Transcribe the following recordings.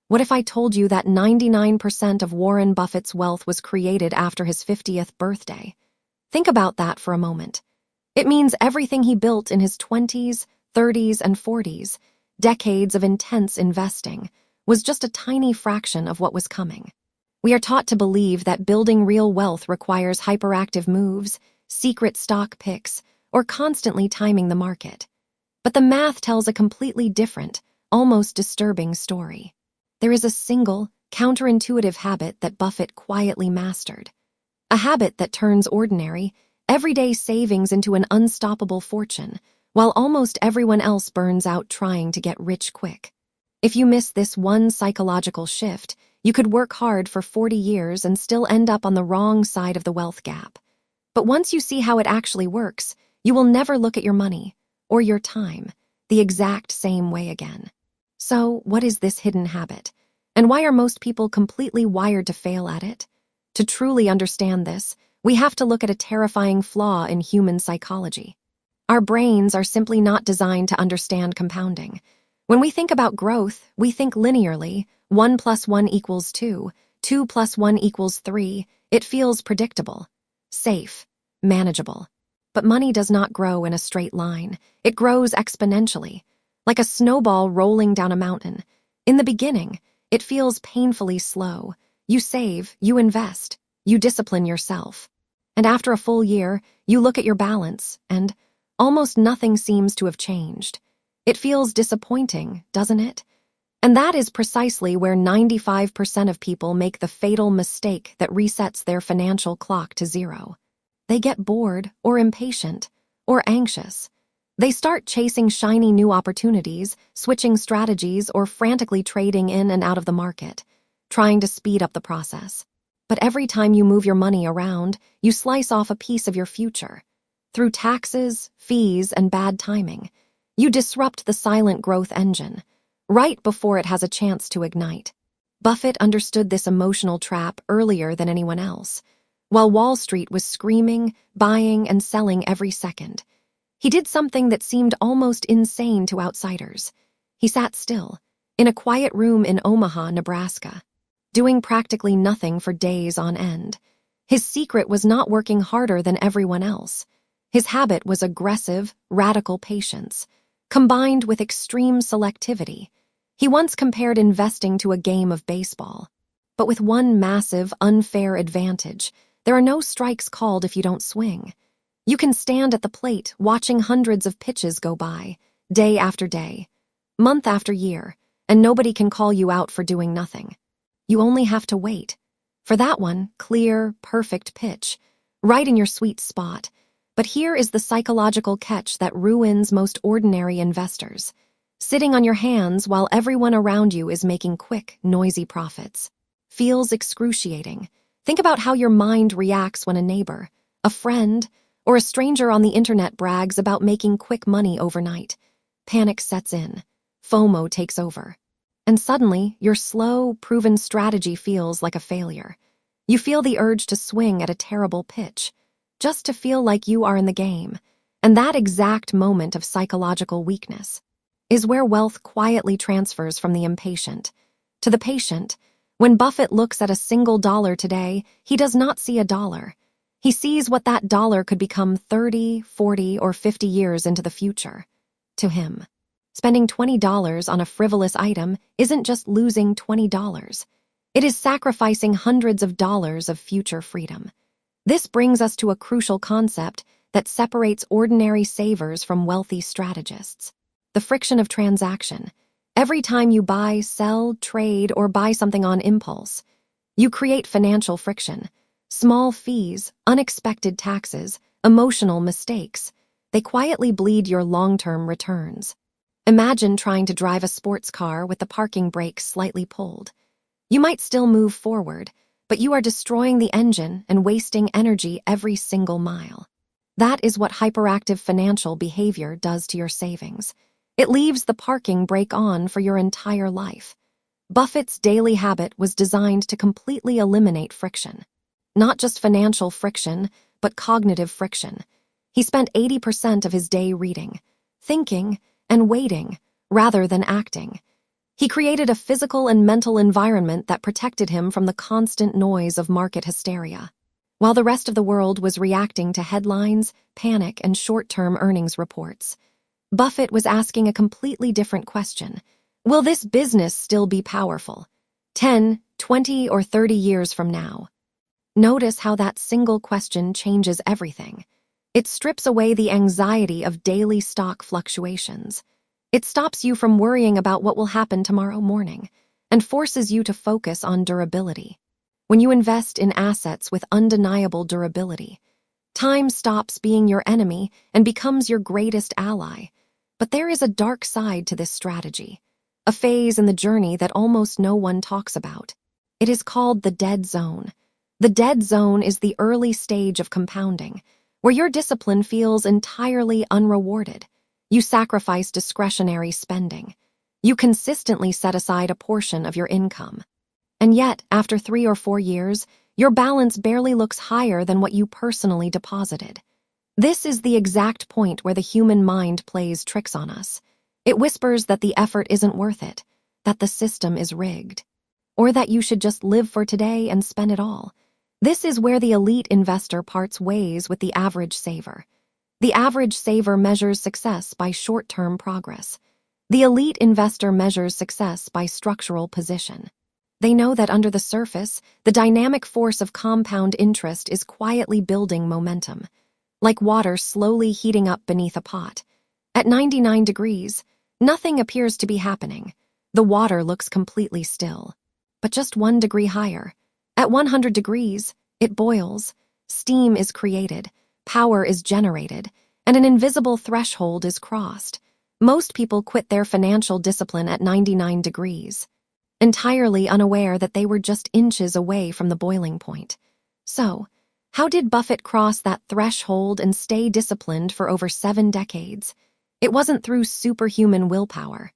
What if I told you that 99% of Warren Buffett's wealth was created after his 50th birthday? Think about that for a moment. It means everything he built in his 20s, 30s, and 40s, decades of intense investing, was just a tiny fraction of what was coming. We are taught to believe that building real wealth requires hyperactive moves, secret stock picks, or constantly timing the market. But the math tells a completely different, almost disturbing story. There is a single, counterintuitive habit that Buffett quietly mastered. A habit that turns ordinary, everyday savings into an unstoppable fortune, while almost everyone else burns out trying to get rich quick. If you miss this one psychological shift, you could work hard for 40 years and still end up on the wrong side of the wealth gap. But once you see how it actually works, you will never look at your money, or your time, the exact same way again. So, what is this hidden habit? And why are most people completely wired to fail at it? To truly understand this, we have to look at a terrifying flaw in human psychology. Our brains are simply not designed to understand compounding. When we think about growth, we think linearly, 1 + 1 = 2, 2 + 1 = 3, it feels predictable, safe, manageable. But money does not grow in a straight line. It grows exponentially, like a snowball rolling down a mountain. In the beginning, it feels painfully slow. You save, you invest, you discipline yourself. And after a full year, you look at your balance, and almost nothing seems to have changed. It feels disappointing, doesn't it? And that is precisely where 95% of people make the fatal mistake that resets their financial clock to zero. They get bored, or impatient, or anxious. They start chasing shiny new opportunities, switching strategies, or frantically trading in and out of the market, trying to speed up the process. But every time you move your money around, you slice off a piece of your future. Through taxes, fees, and bad timing, you disrupt the silent growth engine, right before it has a chance to ignite. Buffett understood this emotional trap earlier than anyone else. While Wall Street was screaming, buying, and selling every second, he did something that seemed almost insane to outsiders. He sat still, in a quiet room in Omaha, Nebraska, doing practically nothing for days on end. His secret was not working harder than everyone else. His habit was aggressive, radical patience, combined with extreme selectivity. He once compared investing to a game of baseball, but with one massive, unfair advantage: there are no strikes called if you don't swing. You can stand at the plate watching hundreds of pitches go by, day after day, month after year, and nobody can call you out for doing nothing. You only have to wait for that one clear, perfect pitch, right in your sweet spot. But here is the psychological catch that ruins most ordinary investors: sitting on your hands while everyone around you is making quick, noisy profits feels excruciating. Think about how your mind reacts when a neighbor, a friend, or a stranger on the internet brags about making quick money overnight. Panic sets in. FOMO takes over. And suddenly, your slow, proven strategy feels like a failure. You feel the urge to swing at a terrible pitch, just to feel like you are in the game. And that exact moment of psychological weakness is where wealth quietly transfers from the impatient to the patient. When Buffett looks at a single dollar today, he does not see a dollar. He sees what that dollar could become 30, 40, or 50 years into the future. To him, spending $20 on a frivolous item isn't just losing $20. It is sacrificing hundreds of dollars of future freedom. This brings us to a crucial concept that separates ordinary savers from wealthy strategists: the friction of transaction. Every time you buy, sell, trade, or buy something on impulse, you create financial friction. Small fees, unexpected taxes, emotional mistakes. They quietly bleed your long-term returns. Imagine trying to drive a sports car with the parking brake slightly pulled. You might still move forward, but you are destroying the engine and wasting energy every single mile. That is what hyperactive financial behavior does to your savings. It leaves the parking brake on for your entire life. Buffett's daily habit was designed to completely eliminate friction. Not just financial friction, but cognitive friction. He spent 80% of his day reading, thinking, and waiting, rather than acting. He created a physical and mental environment that protected him from the constant noise of market hysteria. While the rest of the world was reacting to headlines, panic, and short-term earnings reports, Buffett was asking a completely different question. Will this business still be powerful 10, 20, or 30 years from now? Notice how that single question changes everything. It strips away the anxiety of daily stock fluctuations. It stops you from worrying about what will happen tomorrow morning and forces you to focus on durability. When you invest in assets with undeniable durability, time stops being your enemy and becomes your greatest ally. But there is a dark side to this strategy, a phase in the journey that almost no one talks about. It is called the dead zone. The dead zone is the early stage of compounding, where your discipline feels entirely unrewarded. You sacrifice discretionary spending. You consistently set aside a portion of your income. And yet, after 3 or 4 years, your balance barely looks higher than what you personally deposited. This is the exact point where the human mind plays tricks on us. It whispers that the effort isn't worth it, that the system is rigged, or that you should just live for today and spend it all. This is where the elite investor parts ways with the average saver. The average saver measures success by short-term progress. The elite investor measures success by structural position. They know that under the surface, the dynamic force of compound interest is quietly building momentum, like water slowly heating up beneath a pot. At 99 degrees, nothing appears to be happening. The water looks completely still. But just 1 degree higher, at 100 degrees, it boils, steam is created, power is generated, and an invisible threshold is crossed. Most people quit their financial discipline at 99 degrees, entirely unaware that they were just inches away from the boiling point. So, how did Buffett cross that threshold and stay disciplined for over 7 decades? It wasn't through superhuman willpower.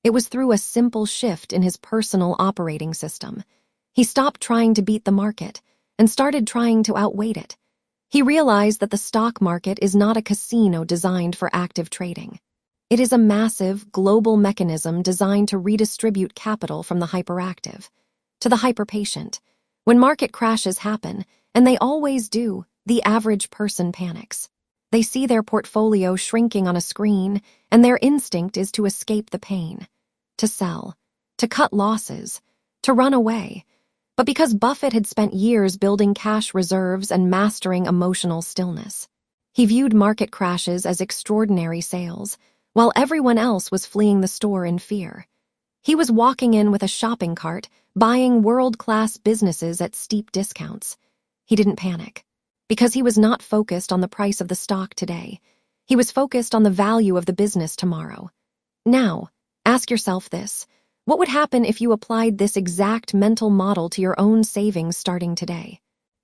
It was through a simple shift in his personal operating system. He stopped trying to beat the market and started trying to outweight it. He realized that the stock market is not a casino designed for active trading. It is a massive, global mechanism designed to redistribute capital from the hyperactive to the hyperpatient. When market crashes happen, and they always do, the average person panics. They see their portfolio shrinking on a screen, and their instinct is to escape the pain, to sell, to cut losses, to run away. But because Buffett had spent years building cash reserves and mastering emotional stillness, he viewed market crashes as extraordinary sales, while everyone else was fleeing the store in fear. He was walking in with a shopping cart, buying world-class businesses at steep discounts. He didn't panic, because he was not focused on the price of the stock today. He was focused on the value of the business tomorrow. Now, ask yourself this. What would happen if you applied this exact mental model to your own savings starting today?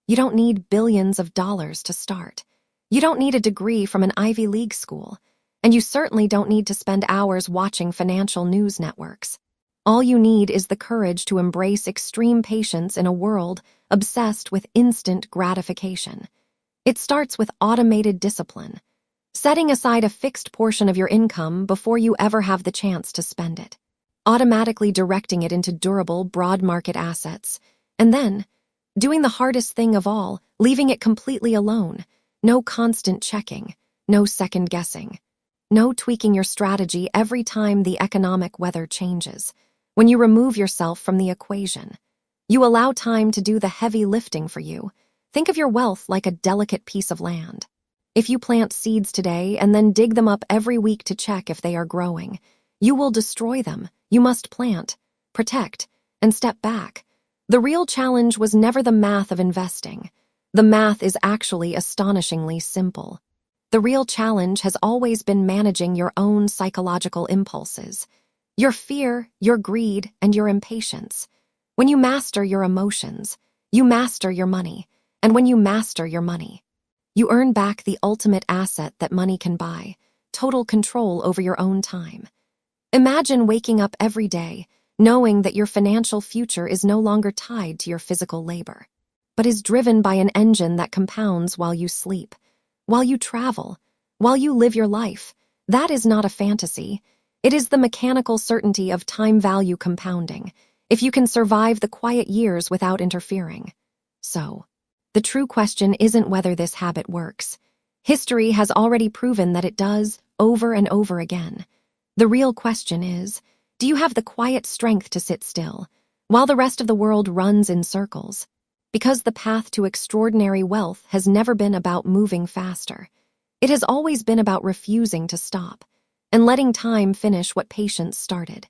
You don't need billions of dollars to start. You don't need a degree from an Ivy League school. And you certainly don't need to spend hours watching financial news networks. All you need is the courage to embrace extreme patience in a world obsessed with instant gratification. It starts with automated discipline, setting aside a fixed portion of your income before you ever have the chance to spend it, automatically directing it into durable, broad market assets, and then doing the hardest thing of all, leaving it completely alone. No constant checking, no second guessing. No tweaking your strategy every time the economic weather changes. When you remove yourself from the equation, you allow time to do the heavy lifting for you. Think of your wealth like a delicate piece of land. If you plant seeds today and then dig them up every week to check if they are growing, you will destroy them. You must plant, protect, and step back. The real challenge was never the math of investing. The math is actually astonishingly simple. The real challenge has always been managing your own psychological impulses, your fear, your greed, and your impatience. When you master your emotions, you master your money, and when you master your money, you earn back the ultimate asset that money can buy, total control over your own time. Imagine waking up every day knowing that your financial future is no longer tied to your physical labor, but is driven by an engine that compounds while you sleep, while you travel, while you live your life. That is not a fantasy. It is the mechanical certainty of time value compounding, if you can survive the quiet years without interfering. So, the true question isn't whether this habit works. History has already proven that it does, over and over again. The real question is, do you have the quiet strength to sit still, while the rest of the world runs in circles? Because the path to extraordinary wealth has never been about moving faster. It has always been about refusing to stop, and letting time finish what patience started.